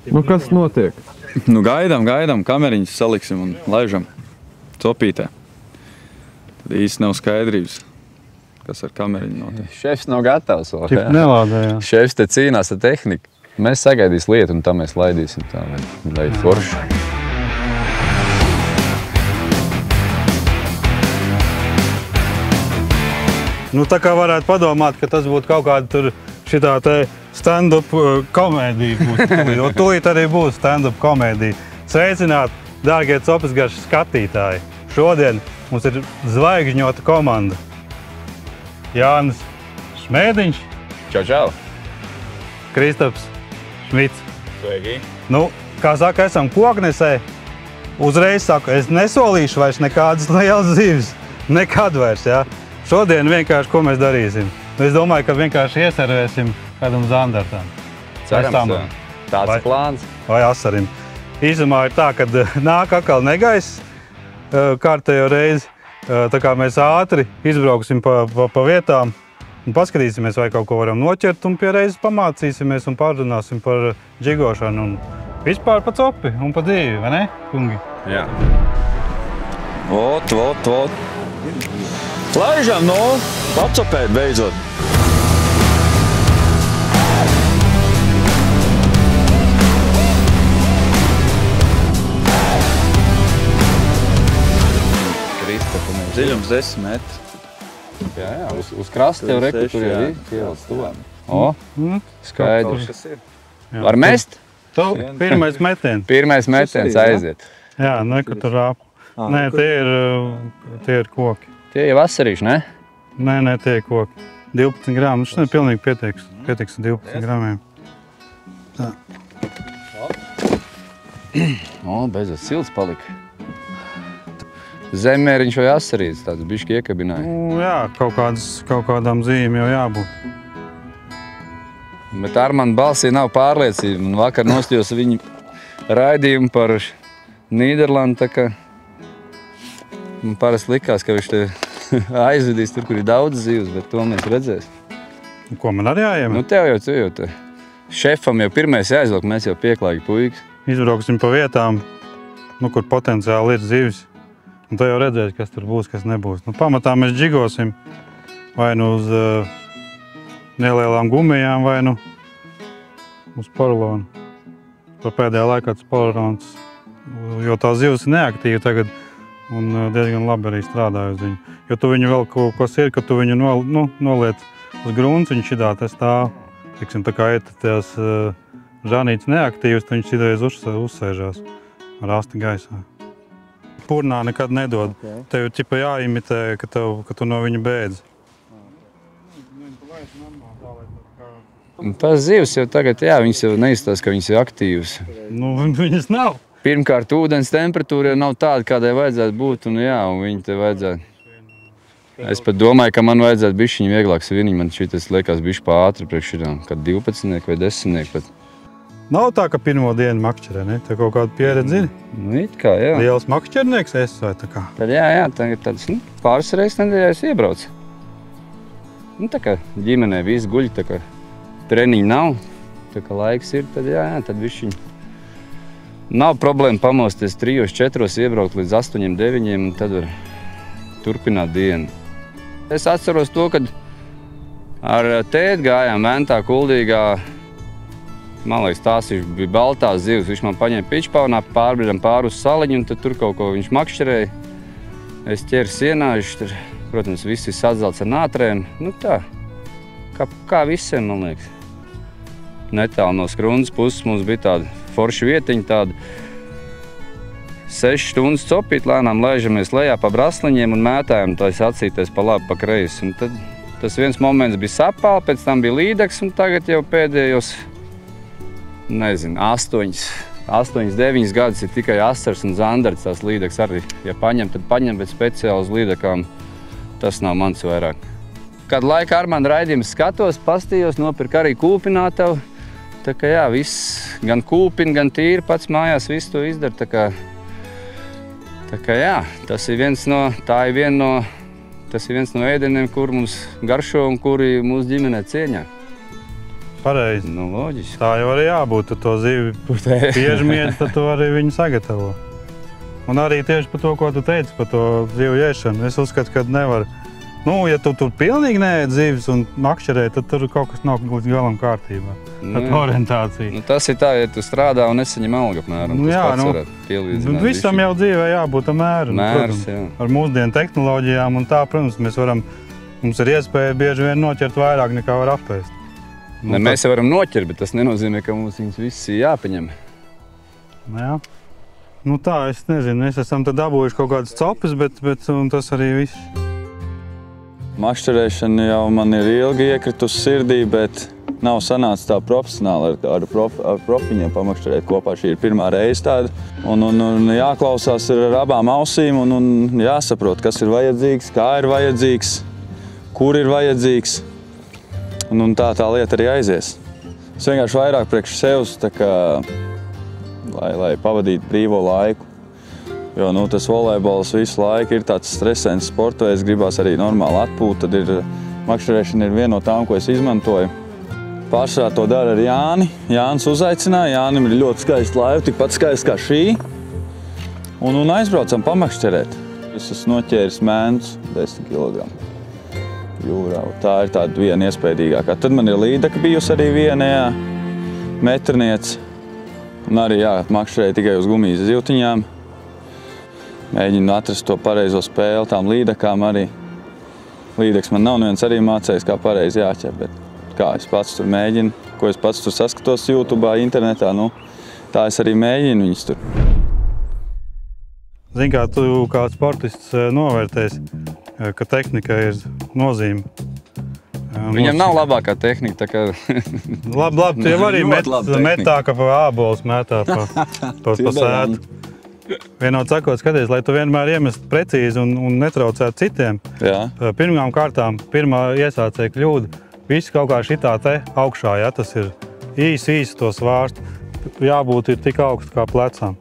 Nu, kas notiek? Nu, gaidām, kameriņus saliksim un laižam copītē. Tad īsti nav skaidrības, kas ar kameriņu notiek. Šefs nav gatavs vēl. Tik nelādē, jā. Šefs te cīnās ar tehniku. Mēs sagaidīs lietu un tā mēs laidīsim tā, lai forši. Nu, tā kā varētu padomāt, ka tas būtu kaut kāda tur šitā te stand-up komēdija būs. Jo tūlīt arī būs stand-up komēdija. Sveicināt, dārgie Copas garšas skatītāji! Šodien mums ir zvaigžņota komanda. Jānis Šmēdiņš. Čau! Kristaps Šmits. Sveiki! Nu, kā saka, esam koknesē. Uzreiz saku, es nesolīšu vairs nekādas lielas zivis. Nekad vairs, jā. Šodien vienkārši, ko mēs darīsim? Es domāju, ka vienkārši ieservēsim kādam zandartam. Cerams, tāds ir plāns. Vai asarim. Īsumā ir tā, ka nāk atkal negaiss kārtējo reizi. Tā kā mēs ātri izbrauksim pa vietām un paskatīsimies, vai kaut ko varam noķert un pie reizes pamācīsimies un pārrunāsim par džigošanu un vispār pa copi un pa dzīvi, vai ne, kungi? Jā. Ot. Laižam, nu, apcopēt beidzot. Dziļums 10 metri. Jā, uz krasta jau reku, tur jau ir ielas tuvām. O, skaidrs. Var mest? Pirmais metiens. Pirmais metiens aiziet. Jā, nekur tur rāp. Nē, tie ir koki. Tie jau vasarīši, ne? Nē, tie ir koki. 12 grāmi. Šis pilnīgi pietiks. Pietiks 12 grāmiem. Tā. O, beidzot silts palika. Zemmēriņš vai asarīts, tāds bišķi iekabināja. Jā, kaut kādām zīmēm jau jābūt. Bet Armanda balsī nav pārliecība. Un vakar nostījos viņu raidījumu par Nīderlandu, tā kā man parasti likās, ka viņš te aizvedīs tur, kur ir daudz zīves, bet to mēs redzēsim. Ko man arī jāiemet? Nu, tev jau te. Šefam jau pirmais jāizvelk, mēs jau pieklājīgi puikas. Izbrauksim pa vietām, nu, kur potenciāli ir zivis. Un tu jau redzēsi, kas tur būs, kas nebūs. Nu, pamatā mēs džigosim vai nu uz nelielām gumijām, vai nu uz porolonu. Par pēdējā laikā tas porolons, jo tā zivs ir neaktīva tagad un diezgan labi arī strādāja uz viņu. Jo tu viņu vēl kas ir, ka tu viņu noliec uz grunts, viņš šidā te stāv. Tiksim, tā kā ir tās žanītes neaktīvas, tad viņš šitreiz uzsēžās ar asti gaisā. Purnā nekad nedod. Tev ir ķipa jāimitē, ka tu no viņa bēdzi. Tās zivs jau tagad, jā, viņas jau neizstās, ka viņas ir aktīvas. Nu, viņas nav. Pirmkārt, ūdens temperatūra jau nav tāda, kādai vajadzētu būt, un jā, un viņi te vajadzētu. Es pat domāju, ka man vajadzētu bišķiņu vieglāk sviniņu, man šitas liekas bišķi pa ātri priekš šitām, kad 12 vai 10 pat. Nav tā, ka pirmo dienu makšķerē, ne? Tev kaut kādu pieredzi ir? Nu, it kā, jā. Liels makšķernieks esi vai tā kā? Tad jā, tagad tāds, pāris reizes nedēļā es iebraucu. Nu, tā kā ģimenē visi guļ, tā kā treniņi nav, tā kā laiks ir, tad jā, tad višķiņi. Nav problēma pamosties 3-4, iebraukt līdz 8-9 un tad var turpināt dienu. Es atceros to, kad ar tēti gājām Ventā, Kuldīgā. Man liekas, tās bija baltās zivs. Viņš man paņēma pičpaunā, pārbridam pāri uz saliņu un tad tur kaut ko viņš makšķerēja. Es ķeru sienāžu, tur, protams, viss ir sadzelts ar nātrēm. Nu tā, kā visiem, man liekas. Netālu no Skrundas puses mums bija tāda forša vietiņa, tāda 6 stundas copīt, lēnām laižamies lejā pa brasliņiem un mētājam tās acīties pa labi, pa kreisi. Un tad tas viens moments bija sapāli, pēc tam bija līdeks un tagad jau pēdējos, nezinu, 8-9 gadus ir tikai asars un zandarts tās līdeks arī. Ja paņem, tad paņem, bet speciāli uz līdekām tas nav mans vairāk. Kādu laiku Armanda raidījumus skatos, pastījos, nopirku arī kūpinātavu. Tā kā jā, viss, gan kūpina, gan tīri pats mājās visu to izdara. Tā kā jā, tas ir viens no ēdieniem, kur mums garšo un kuri mūsu ģimenē cieņā. pareizi. Nu, loģiski. Tā jau arī jābūt, tu to zivi bieži miedzi, tad tu arī viņu sagatavo. Un arī tieši par to, ko tu teici, par to zivu ēšanu. Es uzskatu, ka nevar. Nu, ja tu tur pilnīgi neēd zivis un makšķerē, tad tur kaut kas nav līdz galam kārtībā. Tad orientācija. Nu, tas ir tā, ja tu strādā un nesaņem algu apmēram. Nu, jā, tas pats varētu pielīdzināt. Visam jau dzīvē jābūt mēram. Mērs, jā. Ar mūsdienu tehnoloģijām un tā, protams, mums ir iespēja bieži vien noķert vairāk nekā var apēst. Ne, mēs jau varam noķert, bet tas nenozīmē, ka mums viņas viss ir jāpaņem. Jā. Nu tā, es nezinu, mēs esam tad dabūjuši kaut kādas copes, bet tas arī viss. Makšķerēšana jau man ir ilgi iekritusi sirdī, bet nav sanācis tā profesionāli ar profiņiem pamakšķerēt kopā. Šī ir pirmā reize tāda. Un jāklausās ar abām ausīm un jāsaprot, kas ir vajadzīgs, kā ir vajadzīgs, kur ir vajadzīgs. Un tā lieta arī aizies. Es vienkārši vairāk priekš sevs, tā kā, lai pavadītu brīvo laiku. Jo tas volejbols visu laiku ir tāds stresens sports, veids, gribās arī normāli atpūt. Tad makšķerēšana ir viena no tām, ko es izmantoju. Pārsvarā to dara ar Jāni. Jānis uzaicināja. Jānim ir ļoti skaista laiva, tikpat skaista kā šī. Un aizbraucam pamakšķerēt. Es esmu noķēris mēnus 10 kg. Jūrā. Tā ir tāda viena iespējīgākā. Tad man ir līdaka bijusi arī viena, jā, metrniece. Un arī, jā, makšķerēju tikai uz gumijas zivtiņām. Mēģinu atrast to pareizo spēli, tām līdakām arī. Līdaks man nav neviens arī mācējis, kā pareizi jāķer, bet kā es pats tur mēģinu, ko es pats tur saskatos YouTube, internetā, tā es arī mēģinu viņus tur. Zini, kā tu kā sportists novērtēsi, ka tehnika ir nozīme. Viņam nav labākā tehnika, tā kā... Labi, tie var arī metā, ka pa ābolus metā pa sētu. Vienot sakot, skaties, lai tu vienmēr iemest precīzi un netraucētu citiem. Jā. Pirmām kārtām, pirmā iesācēja kļūda, viss kaut kā šitā te augšā, ja tas ir īsi to svārstu, jābūt ir tik augstu kā plecām.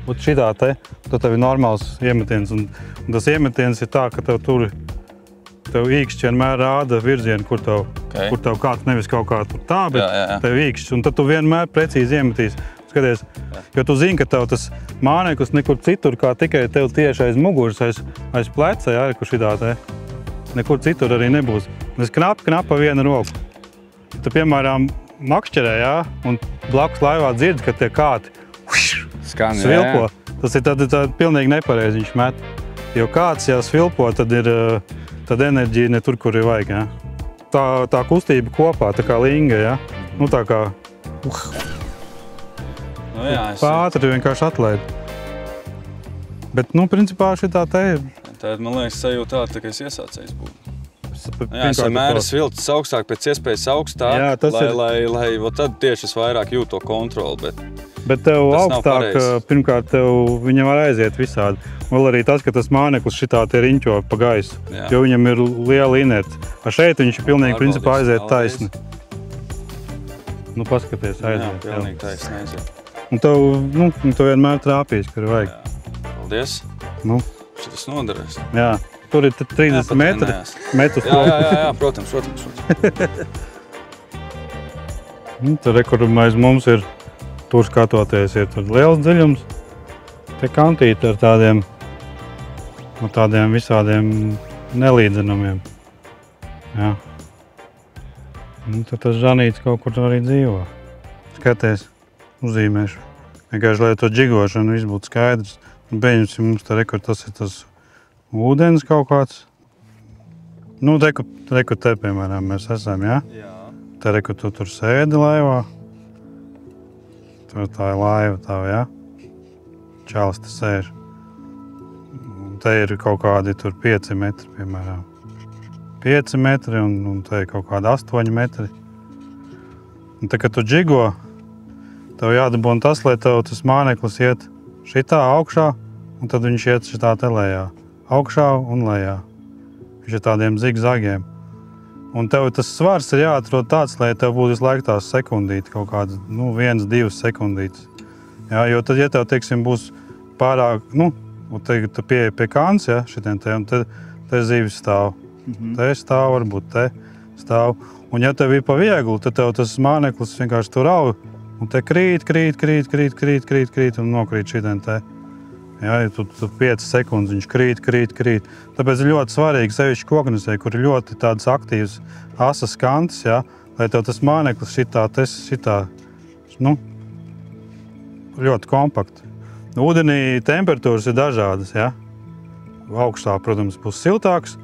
Un šitā te, tad tev ir normāls iemetiens, un tas iemetiens ir tā, ka tev īkšķi vienmēr rāda virzienu, kur tev kāds nevis kaut kā tur tā, bet tev īkšķis, un tad tu vienmēr precīzi iemetīs. Skaties, jo tu zini, ka tev tas māneklis nekur citur, kā tikai tev tieši aiz muguras, aiz pleca, jā, kur šitā te, nekur citur arī nebūs. Es knapa viena roku. Tu, piemēram, makšķerē, jā, un blakus laivā dzirdi, ka tie kāti svilpo. Tas ir tad pilnīgi nepareizi viņš met. Jo kāds, ja svilpo, tad enerģija ne tur, kur ir vajag, jā. Tā kustība kopā, tā kā linga, jā. Nu tā kā... Pātri vienkārši atlaid. Bet, principā šitā te ir. Tad, man liekas, sajūta tā, ka es iesācējis būtu. Jā, es vienmēr sviltas augstāk, pēc iespējas augstāk, lai tad tieši es vairāk jūtu to kontroli. Bet tev augstāk, pirmkārt, viņam var aiziet visādi. Vēl arī tas, ka tas māneklis šitā tie riņķo pa gaisu, jo viņam ir liela inerce. Šeit viņš ir pilnīgi principā aiziet taisni. Nu, paskaties, aiziet. Jā, pilnīgi taisni aiziet. Un tev vienmēr trāpīs, kur vajag. Jā, paldies. Šitas noderēs. Jā, tur ir 30 metru. Jā, protams. Tur, kur aiz mums ir, tur skatoties, ir tur liels dziļums. Te kantīti ar tādiem visādiem nelīdzenumiem. Jā. Tad tas žanīts kaut kur arī dzīvo. Skaties. Uzzīmēšu. Vienkārši, lai to džigošanu viss būtu skaidrs. Beņemsim, mums tas ir tas ūdens kaut kāds. Reku te, piemēram, mēs esam, jā? Jā. Te reku tu tur sēdi laivā. Tur tā ir laiva tā, jā? Čalis te sēž. Te ir kaut kādi tur 5 metri, piemēram. 5 metri un te ir kaut kādi 8 metri. Un te, kad tu džigo, tev jādabūna tas, lai tev tas māneklis iet šitā augšā, un tad viņš iet šitā te lejā. Augšā un lejā. Viņš ir tādiem zigzagiem. Un tev tas svars ir jāatrod tāds, lai tev būtu visu laiku tās sekundīti, kaut kādas, 1-2 sekundītes. Jā, jo tad, ja tev, teiksim, būs pārāk, tu pieeja pie kāns, ja, šitiem te, un te zivis stāv. Te stāv, varbūt te. stāv. Un ja tev ir pa viegli, tad tev tas māneklis vienkārši tur auj, un te krīt, un nokrīt šitien te. Ja, tu 5 sekundes viņš krīt. Tāpēc ir ļoti svarīgi, sevišķi koknesē, kur ir ļoti tādas aktīvas asas kantas, ja, lai tev tas māneklis šitā, ļoti kompakti. Ūdenī temperatūras ir dažādas, ja. Augstā, protams, būs siltāks,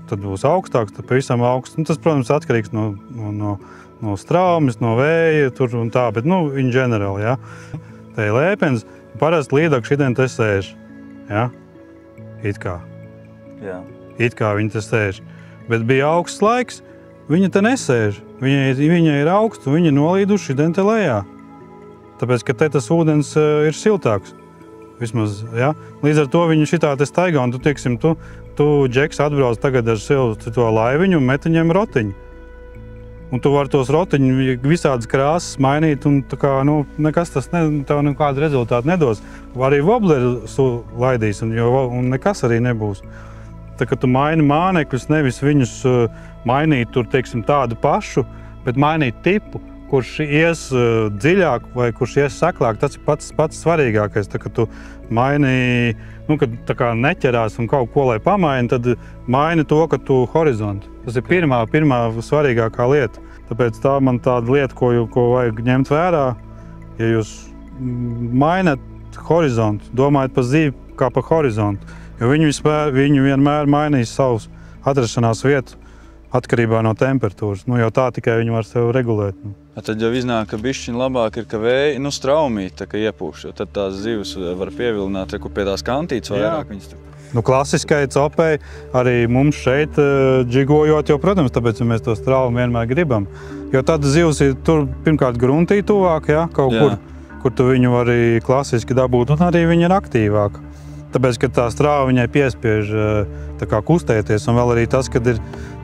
tad būs augstāks, tad pavisam augsts. Tas, protams, atkarīgs no straumes, no vēja tur un tā, bet, in general, ja. Te ir lēpens, parasti līdāk šitien te sēž, ja. It kā. Jā. It kā viņi te sēž. Bet bija augsts laiks, viņa te nesēž. Viņa ir augsts un viņa nolīduši šitien te lejā. Tāpēc, ka te tas ūdens ir siltāks. Vismaz, ja? Līdz ar to viņi šitā te staigā, un tu Džeks, atbrauc tagad ar sev to laiviņu un met viņiem rotiņu. Un tu vari tos rotiņu visādas krāsas mainīt, un tā kā, nekas tas tev nekādu rezultātu nedos. Arī wobleri laidīs, un nekas arī nebūs. Tā kā tu maini mānekļus, nevis viņus mainīt tur, teiksim, tādu pašu, bet mainīt tipu, kurš ies dziļāk vai kurš ies saklāk, tas ir pats svarīgākais. Tā, ka tu maini, kad tā kā neķerās un kaut ko, lai pamaini, tad maini to, ka tu horizontu. Tas ir pirmā svarīgākā lieta. Tāpēc tā man tāda lieta, ko vajag ņemt vērā, ja jūs mainat horizontu, domājat par zīvi kā par horizontu, jo viņi vienmēr mainīs savus atrašanās vietu atkarībā no temperatūras. Jau tā tikai viņi var sev regulēt. Tad jau iznāk, ka bišķiņ labāk ir, ka vēja, straumīt, tā kā iepūš, jo tad tās zivis var pievilināt, kur pie tās kantītes vairāk viņas tur. Klasiskai copei arī mums šeit džigojot, jo, protams, tāpēc mēs to straumu vienmēr gribam. Jo tad zivs ir tur pirmkārt gruntī tuvāk, ja, kaut kur tu viņu vari klasiski dabūt, un arī viņa ir aktīvāka. Tāpēc, ka tā strāva viņai piespiež tā kā kustēties, un vēl arī tas, kad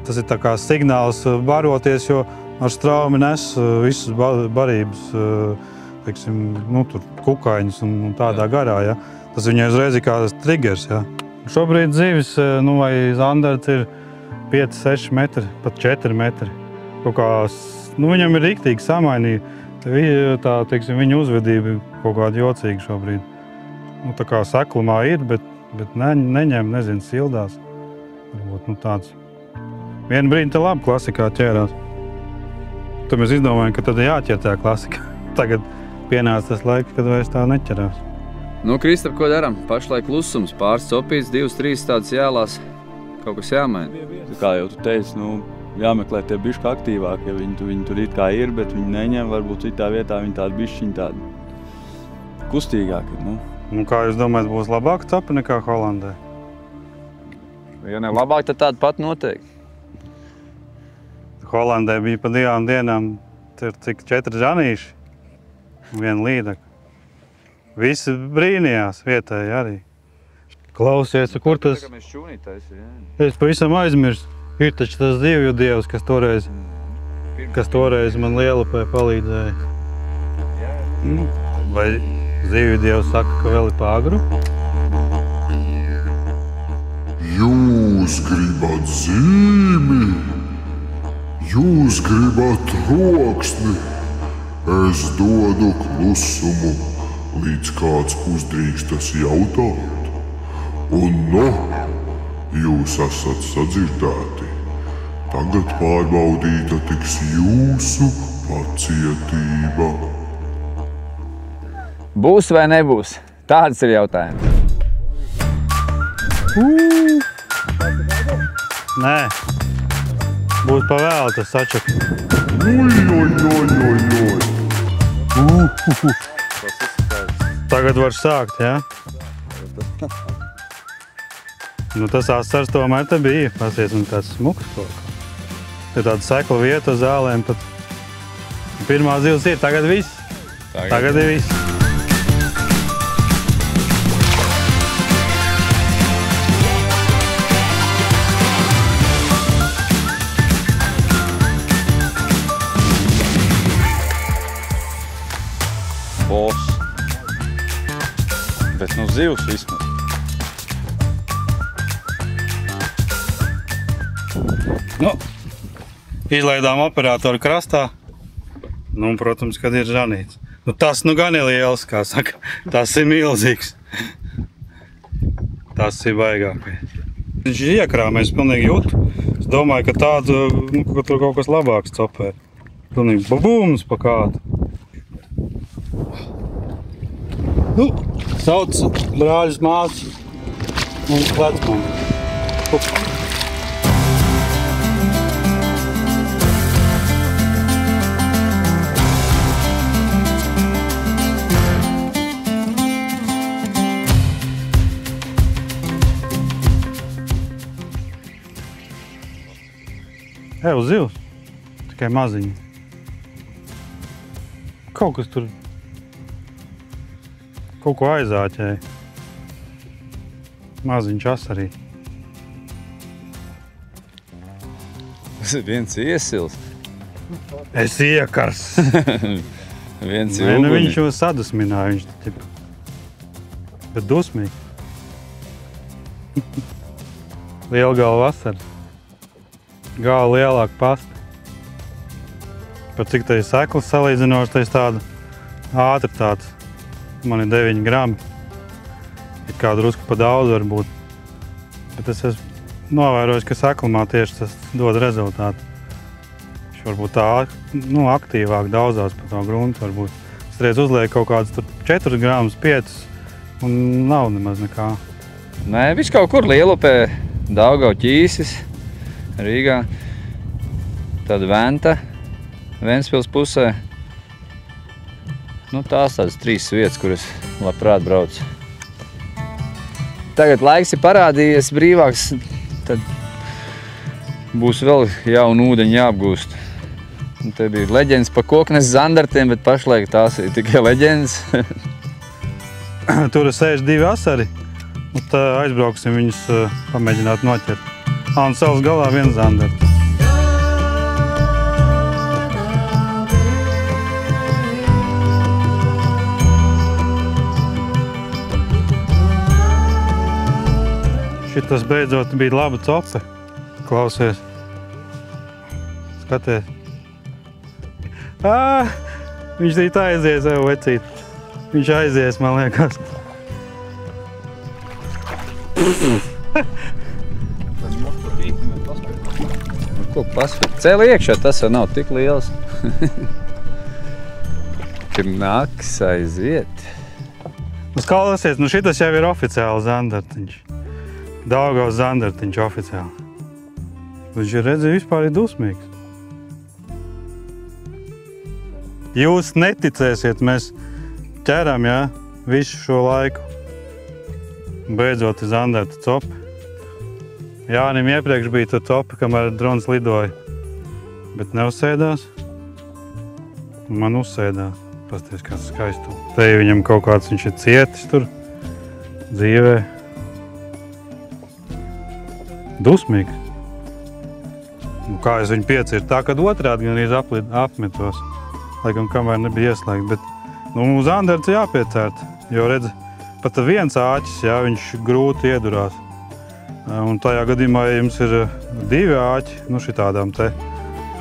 tas ir tā kā signāls baroties, jo ar straumi nes visas barības, teiksim, tur kukaiņus un tādā garā, ja. Tas viņai uzreiz ir kā tas triggers, ja. Šobrīd zivis, vai zandarts ir 5-6 metri, pat 4 metri. Kaut kā, viņam ir riktīgi samainīja. Tā, teiksim, viņa uzvedība kaut kāda jocīga šobrīd. Tā kā seklumā ir, bet neņem, nezinu, sildās. Varbūt, tāds. Vienu brīdi te labi klasikā ķērās. Tad mēs izdomājam, ka tad ir jāķer tā klasika. Tagad pienāca tas laiks, kad vairs tā neķerās. Kristap, ko daram? Pašlaik klusums, pāris copīts, 2-3 tādas jālās. Kaut kas jāmaina. Kā jau tu teici, jāmeklē tie bišķi aktīvāk, ja viņi tur it kā ir, bet viņi neņem, varbūt citā vietā viņi tādi bišķiņi tādi kustīgāki. Kā jūs domājat, būs labāk copi nekā Holandē? Ja ne labāk, tad tāda pat noteikti. Holandē bija pa 2 dienām, tur cik 4 žanīši un 1 līdaka. Visi brīnījās vietēji arī. Klausies, kur tas? Es pavisam aizmirstu. Ir taču tas zivju dievs, kas toreiz man Lielupē palīdzēja. Vai zivju dievs saka, ka vēl ir pāgru? Jūs gribat zīmi? Jūs gribat troksni? Es dodu klusumu, līdz kāds uzdrīkstas jautāt. Un jūs esat sadzirdēti. Tagad pārbaudīta tiks jūsu pacietība. Būs vai nebūs? Tāds ir jautājums. Nē. Būs pa vēl tas sačak. Tagad var sākt, jā? Tas asars tomēr te bija. Pasies, un tāds smuks kaut kā. Te tāda sekla vieta uz zālēm pat. Pirmā zivs ir, tagad viss. Tagad ir viss. Boss. Bet zivs vismaz. Izlaidām operatoru krastā. Nu, un, protams, kad ir žanīts. Nu, tas nu gan ir liels, kā saka. Tas ir milzīgs. Tas ir baigākais. Viņš ir iekrāmējis, pilnīgi jūtu. Es domāju, ka tādu, ka tur kaut kas labāks copē. Pilnīgi babūms pa kādu. Nu, sauc brāļus mācus un vecmāmu. Evo zivs, tikai maziņi. Kaut kas tur, kaut ko aizāķēja. Maziņš asarī. Tas ir viens iesils. Es iekars. Viens Nē, nu uguni. viņš jau sadusmināja, viņš tipa. Bet dusmīgi. Lielgala vasara. Gala lielāka pasta. Par cik tai sekls salīdzinoši, tai tāda ātri tāds. Man ir 9 grami. Ir kā drusku pa daudz varbūt. Bet es esmu novērojis, ka seklumā tieši tas dod rezultātu. Viņš varbūt tā aktīvāk daudzās pa to gruntu varbūt. Es reiz uzlieku kaut kādus tur 4 gramus, 5 un nav nemaz nekā. Nē, viņš kaut kur Lielupē, Daugava ķīsis, Rīgā. Tad Venta, Ventspils pusē. Nu, tās tādas 3 vietas, kur es labprāt braucu. Tagad laiks ir parādījies brīvāks, tad būs vēl jaunu ūdeņu jāapgūst. Un te bija leģendas pa koknes zandartiem, bet pašlaik tās ir tikai leģendas. Tur ir 62 asari, un tā aizbrauksim viņus pamēģināt noķert. Un savas galā viens zandarts. Šitas beidzot bija laba cope. Klausies. Skaties. Viņš tīt aizies, evo vecīt. Viņš aizies, man liekas. Ko pasver? Cēl iekšā, tas jau nav tik liels. Kad nāks aiziet. Klausies, nu šitas jau ir oficiāli zandartiņš. Daugavas zandartiņš oficiāli. Viņš ir redzēju, vispār ir dusmīgs. Jūs neticēsiet, mēs ķeram, jā, visu šo laiku. Beidzot ir zandarta copa. Jānim iepriekš bija tur copa, kamēr drons lidoja. Bet neuzsēdās. Man uzsēdās. Pasties, kāds skaistu. Te viņam kaut kāds viņš ir cietis tur dzīvē. Dusmīgs. Nu, kā es viņu piecirtu, tā, kad otrādi gan arī apmetos. Laikam, kamēr nebija ieslēgt, bet nu, zandarts jāpiecērt, jo redz, pat viens āķis, jā, viņš grūti iedurās. Un tajā gadījumā, ja jums ir 2 āķi, nu šitādām te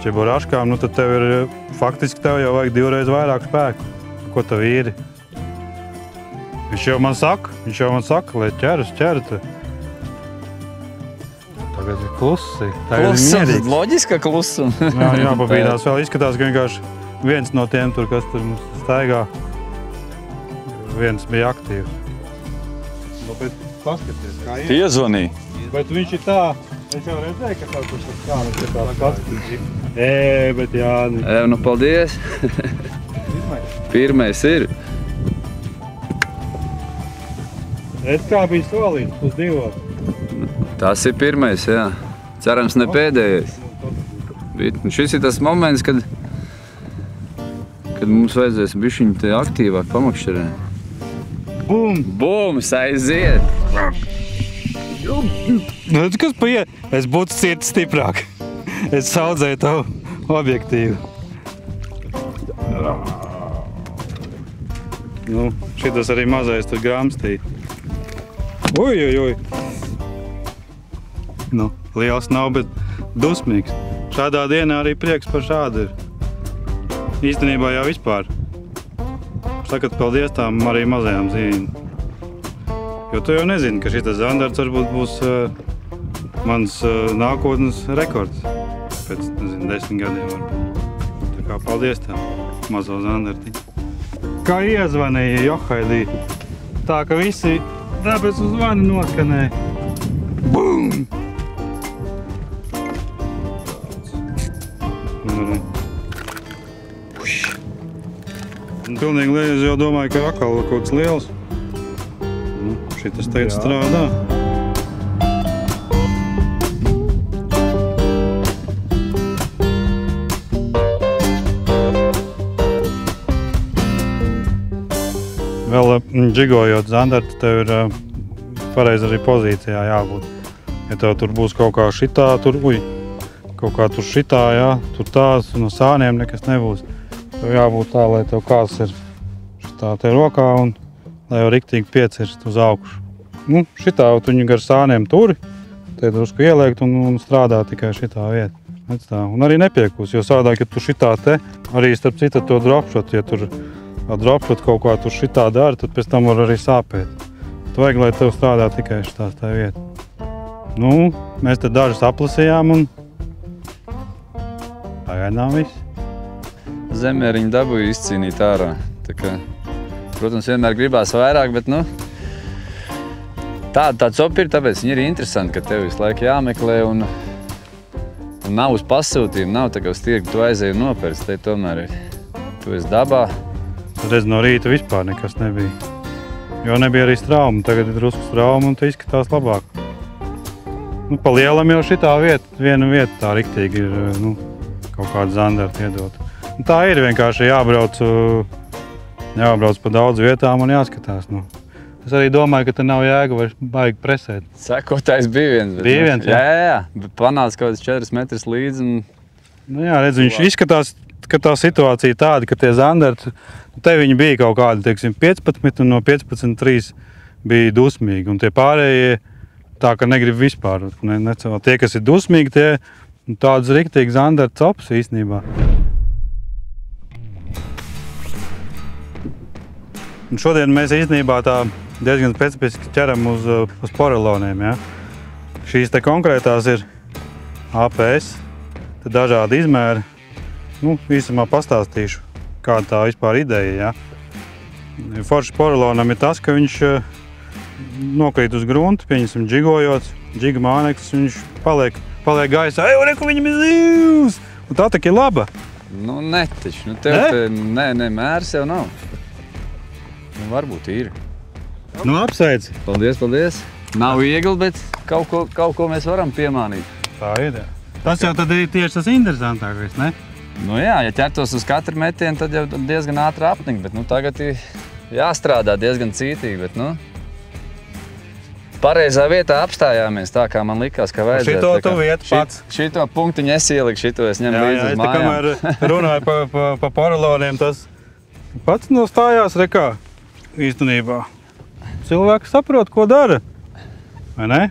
čeburaškām, nu tad tev ir, faktiski tev jau vajag 2 reiz vairāk spēku. Ko tev īri? Viņš jau man saka, lai ķeras. Tagad ir klusi. Klusums, loģiska klusuma. Jā, pabīdās vēl izskatās, ka vienkārši viens no tiem tur, kas tur mums staigā, viens bija aktīvs. Bet paskaties, kā ir. Piezvanīja. Bet viņš ir tā, es jau redzēju, ka kaut kas ir kāds ir tāds paskatīts. Bet Jāni. Nu, paldies. Pirmais ir. Redz, kā bija solīts uz 2. Tas ir pirmais, jā. Cerams, ne pēdējais. Šis ir tas moments, kad mums vajadzēs bišķiņu te aktīvāk pamakšķerēt. Bum! Bums, aiziet! Redz, kas paiet? Es būtu ciet stiprāk. Es saudzēju tavu objektīvu. Nu, šitas arī mazais tur grāmstīt. Uj. Nu, liels nav, bet dusmīgs. tādā dienā arī prieks par šādu ir. Īstenībā jau vispār. Sakat paldies tām arī mazajām zīmēm. Jo tu jau nezini, ka šitas zandarts varbūt būs mans nākotnes rekords. Pēc, nezinu, 10 gadiem varbūt. Tā kā paldies tev, mazo zandartiņu. Kā iezvanīja Johaidī, tā ka visi tāpēc uz zvani noskanēja. Bum! Pilnīgi liels, jau domāju, ka atkal kaut kāds liels. Šitas teica strādā. Vēl džigojot zandartu, tev ir pareizi arī pozīcijā jābūt. Ja tev tur būs kaut kā šitā, kaut kā tur šitā, jā, tur tās, no sāniem nekas nebūs. Tev jābūt tā, lai tev kāds ir šitā te rokā un lai jau riktīgi piecirst uz augšu. Nu, šitā tu viņu gar sāniem turi, te drusku ieliekt un strādā tikai šitā vieta. Un arī nepiekūs, jo sādāk, ja tu šitā te, arī starp citu to dropshot, ja tur dropshot kaut kā tur šitā dara, tad pēc tam var arī sāpēt. Tu vajag, lai tev strādā tikai šitās tā vieta. Nu, mēs te dažas aplasījām un pagaidām viss. Zemēriņu dabūju izcīnīt ārā. Tā kā, protams, vienmēr gribās vairāk, bet tāds opi ir, tāpēc viņi ir interesanti, ka tev visu laiku jāmeklē un nav uz pasūtījumu, nav tā kā uz tirgu, tu aizēji un nopērci, te tomēr ir. Tu esi dabā. Redz, no rīta vispār nekas nebija. Jo nebija arī strauma, tagad ir drusku strauma un te izskatās labāk. Nu, pa lielam jau šitā viena vieta tā riktīgi ir, kaut kādu zandartu iedot. Un tā ir vienkārši jābrauc pa daudz vietām un jāskatās. Es arī domāju, ka te nav jēga vairs baigi presēt. Sekotājs bija viens. Bet, bija viens, jā? Jā. Bet panāca kaut kāds 4 metrus līdzi. Nu jā, redz, viņš izskatās, ka tā situācija tāda, ka tie zandarti, te viņi bija kaut kādi, teiksim, 15 un no 15-3 bija dusmīgi. Un tie pārējie tā, ka negrib vispār necelt. Tie, kas ir dusmīgi, tie tādas riktīgi zandarta copas īstenībā. Un šodien mēs īstenībā tā diezgan specifiski ķeram uz poreloniem. Ja? Šīs te konkrētās ir APS, te dažādi izmēri. Īsumā pastāstīšu, kāda tā vispār ideja. Ja? Forši porelonam ir tas, ka viņš nokrīt uz gruntu, pieņemsim džigojot, džiga māneklis, viņš paliek gaisā. Ej, reku, viņam ir zivs! Un tā tak ir laba. Netaču. Tev ne, mērs jau nav. Varbūt ir. Apsveic. Paldies. Nav viegli, bet kaut ko mēs varam piemānīt. Tā ir. Tas jau tad ir tieši tas interesantākais, ne? Jā, ja ķertos uz katru metienu, tad jau diezgan ātri apnikt, bet tagad ir jāstrādā diezgan cītīgi, bet pareizā vietā apstājāmies tā, kā man likās, ka vajadzētu. Šito tu vietu pats. Šito punktiņu es ieliku, šito es ņemu līdzi uz mājām. Kamēr runāju pa poreloniem, tas pats nostājās rekā. Īstenībā cilvēks saprot, ko dara, vai ne?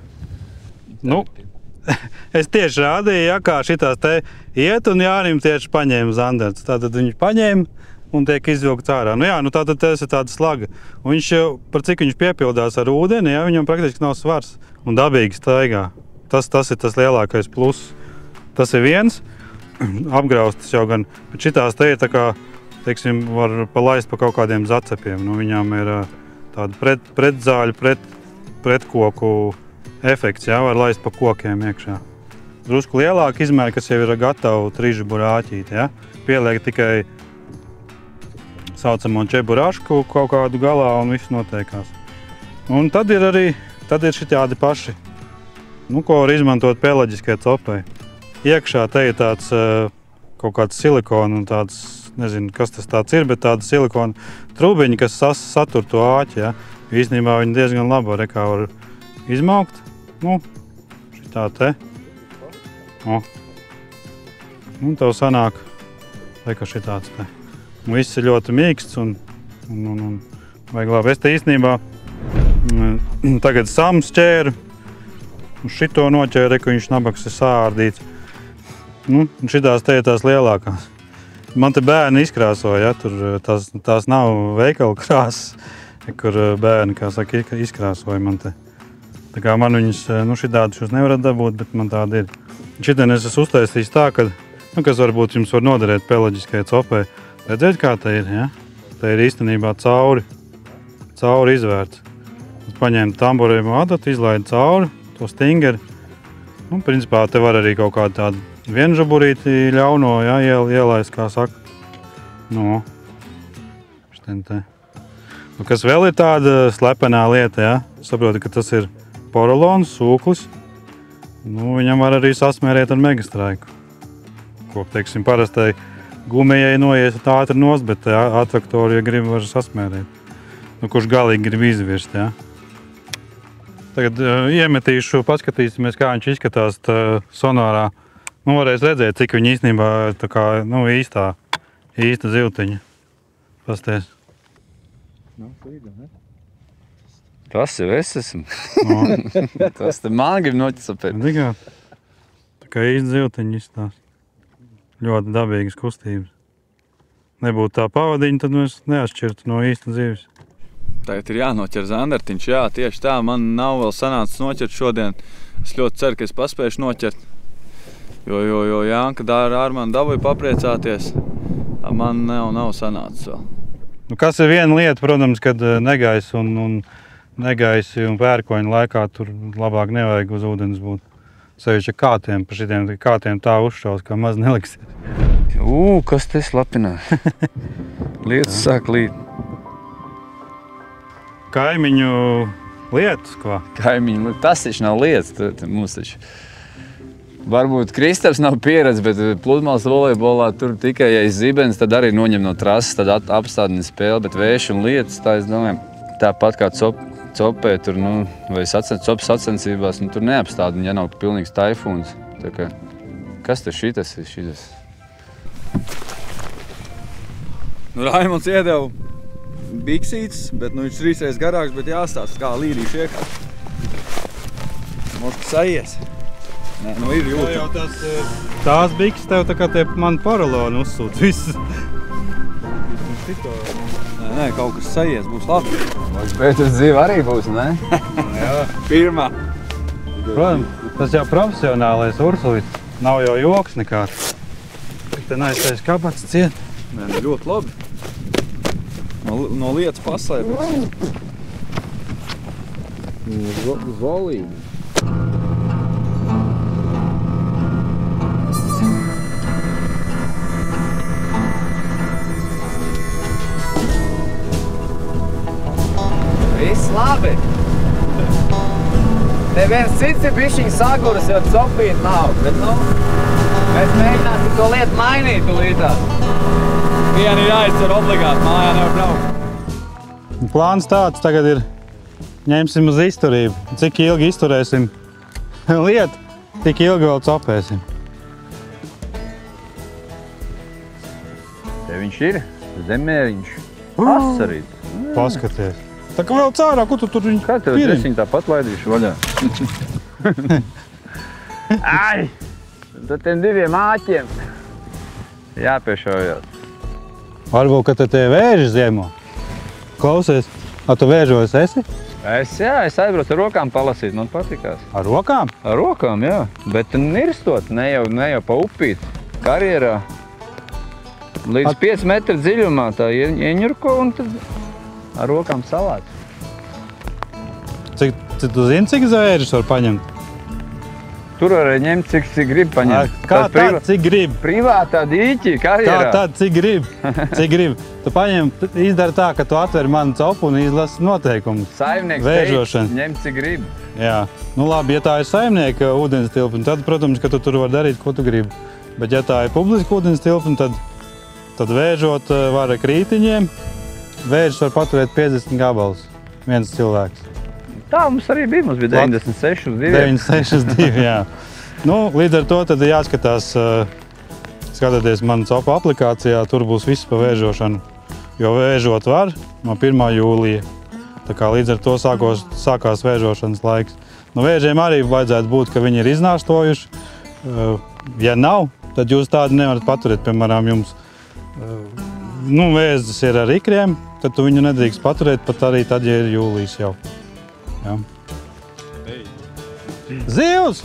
Es tieši rādīju, kā šitās te iet un Jānim tieši paņēma zandarts. Tātad viņš paņēma un tiek izvilkts ārā. Tātad tas ir tāda slaga. Un viņš jau, par cik viņš piepildās ar ūdeni, viņam praktiski nav svars un dabīgi staigā. Tas ir tas lielākais pluss. Tas ir viens, apgraustas jau gan, bet šitās te ir tā kā, teiksim, var palaist pa kaut kādiem zacepiem. Viņām ir tāda pretzāļu, pretkoku efekts, var laist pa kokiem iekšā. Drusku lielāka izmēra, kas jau ir gatava trīžu rāķīt, pieliek tikai saucamo čeburašku kaut kādu galā un viss noteikās. Un tad ir šitādi paši, ko var izmantot pelaģiskai copai. Iekšā te ir tāds kaut kāds silikona un tāds, nezinu, kas tas tāds ir, bet tāda silikona trūbiņa, kas satur to āķi. Īstenībā viņi diezgan labi var izmaukt. Šitā te. Un tev sanāk, šitāds te. Viss ir ļoti mīksts un vajag labi. Es te īstenībā tagad sams ķēru. Šito noķēru, ka viņš nabaks ir sārdīts. Nu, šitās te ir tās lielākās. Man te bērni izkrāsoja, ja, tur tās nav veikala krāsas, kur bērni, kā saka, izkrāsoja man te. Tā kā man viņas, nu šitādi jūs nevarat dabūt, bet man tāda ir. Šitien es esmu uztaisījis tā, ka, nu, kas varbūt jums var noderēt pelaģiskajai copei. Redzēt, kā te ir, ja? Te ir īstenībā cauri izvērts. Es paņēmu tamborējumu adatu, izlaidu cauri to stingeri. Nu, principā te var arī kaut kādu tādu vienžaburīti ļauno, ja, ielaist, kā saka. Nu, šitien te. Nu, kas vēl ir tāda slepenā lieta, ja? Saprotu, ka tas ir porolons, sūklis. Nu, viņam var arī sasmērēt ar megastraiku. Ko, teiksim, parastai gumijai noies ātri nost, bet atvektoru, ja grib, var sasmērēt. Nu, kurš galīgi grib izvirst, ja? Tagad iemetīšu, paskatīsimies, kā viņš izskatās sonārā. Nu, varēs redzēt, cik viņi īstenībā tā kā, nu, īsta zivtiņa. Pasties. Tas jau es esmu. Tas te man grib noķisapēt. Tā kā īsta zivtiņa izstās. Ļoti dabīgas kustības. Nebūtu tā pavadiņa, tad mēs neatšķirtu no īsta zivis. Tagad ir jānoķer zandartiņš, jā, tieši tā. Man nav vēl sanācis noķert šodien. Es ļoti ceru, ka es paspēšu noķert. Jo Janka ar mani dabūja papriecāties. Man nav sanācis vēl. Nu, kas ir viena lieta, protams, kad negaisi un pērkoņa laikā tur labāk nevajag uz ūdens būt. Sevišķi kātiem, pa šitiem kātiem tā uzšaus, kā maz neliksies. Kas te slapinā? Lietas sāk līt. Kaimiņu lietas, ko? Kaimiņu, tas taču nav lietas, mums taču. Varbūt Kristaps nav pieredze, bet pludmales volejbolā tur tikai, ja ir zibens, tad arī noņem no trases, tad apstādina spēli, bet vējš un lietas, tā es domāju, tāpat kā copē tur, nu, vai copas sacensībās, nu, tur neapstādina, ja nav pilnīgs taifūns. Tā kā, kas tur šitas ir šitas? Nu, Raimonds iedeva biksītes, bet nu, viņš 3 reizes garāks, bet jāstāsta, kā līdīši iekāt. Mums sajies. Nē, nu ir jūtama. Tās bikses tev tā kā tie man poroloni uzsūt visu. Nē, kaut kas sajies, būs labi. Bet uz dzīve arī būs, ne? Jā, pirmā. Protams, tas jau profesionālais ursulīts. Nav jau joks nekāds. Te neaiztais kabats ciet. Nē, ļoti labi. No lietas paslēpjas. Zolīgi. Viss labi. Te viens cits ir bišķiņ saguris, jo copīt nav, bet nu, mēs mēģināsim to lietu mainīt līdās. Viena ir jāizcer obligāti, mājā nevar braukt. Plāns tāds tagad ir, ņemsim uz izturību. Cik ilgi izturēsim lietu, tik ilgi vēl copēsim. Te viņš ir, zemēriņš, asarīt. Paskaties. Tā kā vēl cārā, ko tu tur viņu kā tev dresiņu tāpat laidīšu vaļā? Ai! Tad tiem 2 āķiem jāpiešaujās. Varbūt, ka te vēži ziemo. Klausies, tu vēžos esi? Jā, es aizbraucu ar rokām palasīt, man patikās. Ar rokām? Ar rokām, jā. Bet nirstot, ne jau pa upīt, karjerā. Līdz 5 metru dziļumā tā ieņurko un tad ar rokām salāt. Tu zini, cik zvēžus var paņemt? Tur var ņemt, cik grib paņemt. Kā tad, cik grib? Privātā dīķi, karjerā. Kā tad, cik grib? Cik grib? Tu paņem, izdari tā, ka tu atver manu copu un izlasi noteikumus. Saimnieks teica, ņem, cik grib. Jā. Nu labi, ja tā ir saimnieka ūdens tilpne, tad, protams, ka tu tur var darīt, ko tu gribi. Bet ja tā ir publiska ūdens tilpne, tad vēžot var ar krītiņiem. Vēžus var paturēt 50 gabalus, viens cilvēks. Tā mums arī bija, mums bija 96 uz 2. 96 uz 2, jā. Nu, līdz ar to tad jāskatās, skatoties manu copu aplikācijā, tur būs viss pa vēžošanu. Jo vēžot var no 1. jūlija. Tā kā līdz ar to sākās vēžošanas laiks. Nu, vēžiem arī vajadzētu būt, ka viņi ir iznāstojuši. Ja nav, tad jūs tādu nevarat paturēt. Piemēram, jums vēzis ir ar ikriem, tad tu viņu nedrīkst paturēt pat arī tad, ja ir jūlijas jau. Jā. Zivs!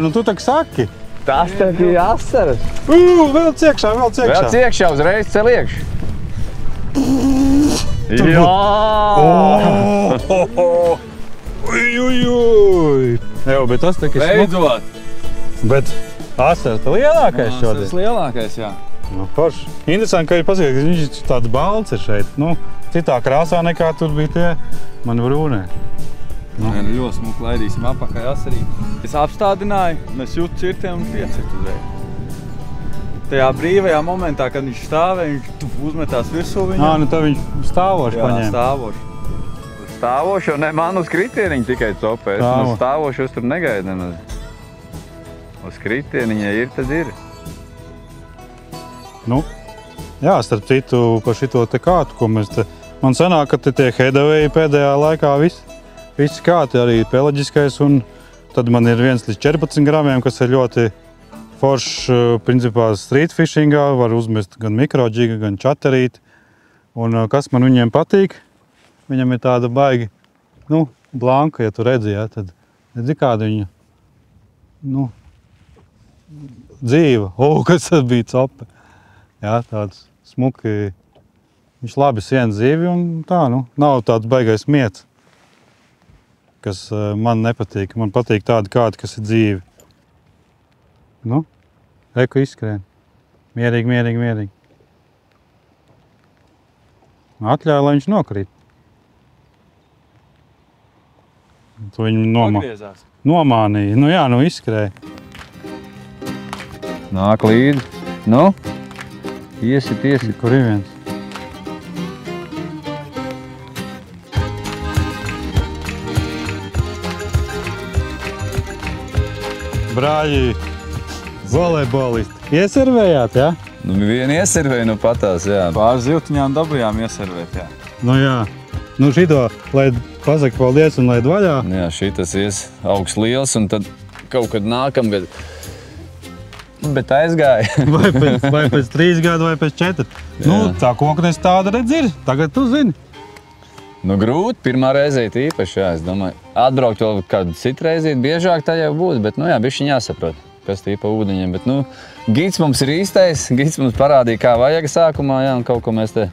Nu tu tak saki. Tas tev bija asaras. Vēl ciekšā. Vēl ciekšā, uzreiz cel iekšu. Jā, bet tas tā kā Beidzot! Bet asaras tā lielākais šodien. Tas lielākais, jā. Forši. Interesanti, ka ir paskatīt, ka viņš tāds balts ir šeit. Citā krāsā nekā tur bija tie mani brūnē. Ļoti smuki laidīsim apakai asarī. Es apstādināju, mēs jūtu cirtiem un piecirt uzreiz. Tajā brīvajā momentā, kad viņš stāvēja, viņš uzmetās virsū viņam. Tā viņš stāvoši paņēma. Jā, stāvoši. Stāvošo, ne man uz kritieniņu tikai copē. Es stāvošos tur negaidu nemaz. Uz kritieniņa ir, tad ir. Jā, starp citu, par šito te kātu, ko mēs te... Man sanāk, ka te tie hedavēji pēdējā laikā visi kāti, arī pelaģiskais, un tad man ir 1 līdz 14 gramiem, kas ir ļoti foršs, principā, street fishingā, var uzmest gan mikrodžiga, gan čaterīti. Un kas man viņiem patīk, viņam ir tāda baigi, blanka, ja tu redzi, ja, tad redzi kādu viņu, dzīva. Kas tas bija cope. Jā, tāds smuki, viņš labi sien zivi un tā, nav tāds baigais miets, kas man nepatīk. Man patīk tādi kādi, kas ir dzīvi. Reku izskrien. Mierīgi. Atļauj, lai viņš nokrīt. Tu viņu nomānīja. Izskrēja. Nāk līdzi. Iesit. Kur ir viens? Brāļi, volejbolisti. Ieservējāt, jā? Vienu ieservēju, patās, jā. Pāris zivtiņām dabujām ieservēt, jā. Jā. Šito, lai pasaka paldies un laid vaļā. Jā, šitas augs liels un tad kaut kad nākamgad. Bet aizgāja. vai pēc 3 gadu, vai pēc 4. Tā koknes tāda redz ir. Tagad tu zini. Grūti. Pirmā reizīt īpaši, jā, es domāju. Atbraukt vēl kādu citu reizīt, biežāk tā jau būtu, bet, bišķiņ jāsaprot, kas tī pa ūdeņiem. Bet, gids mums ir īstais, gids mums parādīja, kā vajag sākumā, jā, un kaut ko mēs te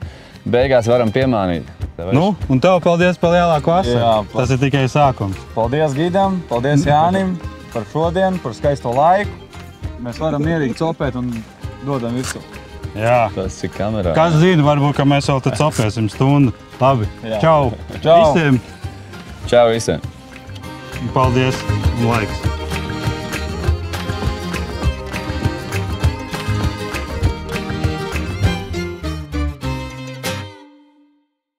beigās varam piemānīt. Un tev paldies par lielāku asaru. Tas ir tikai sākums. Paldies gidam, paldies Jānim par šodien, par skaisto laiku. Mēs varam mierīgi copēt un dodam visu. Jā. Tas ir kamerā. Kas zina, varbūt, ka mēs vēl te copēsim stundu. Labi. Čau. Čau. Visiem. Čau visiem. Paldies un laiks.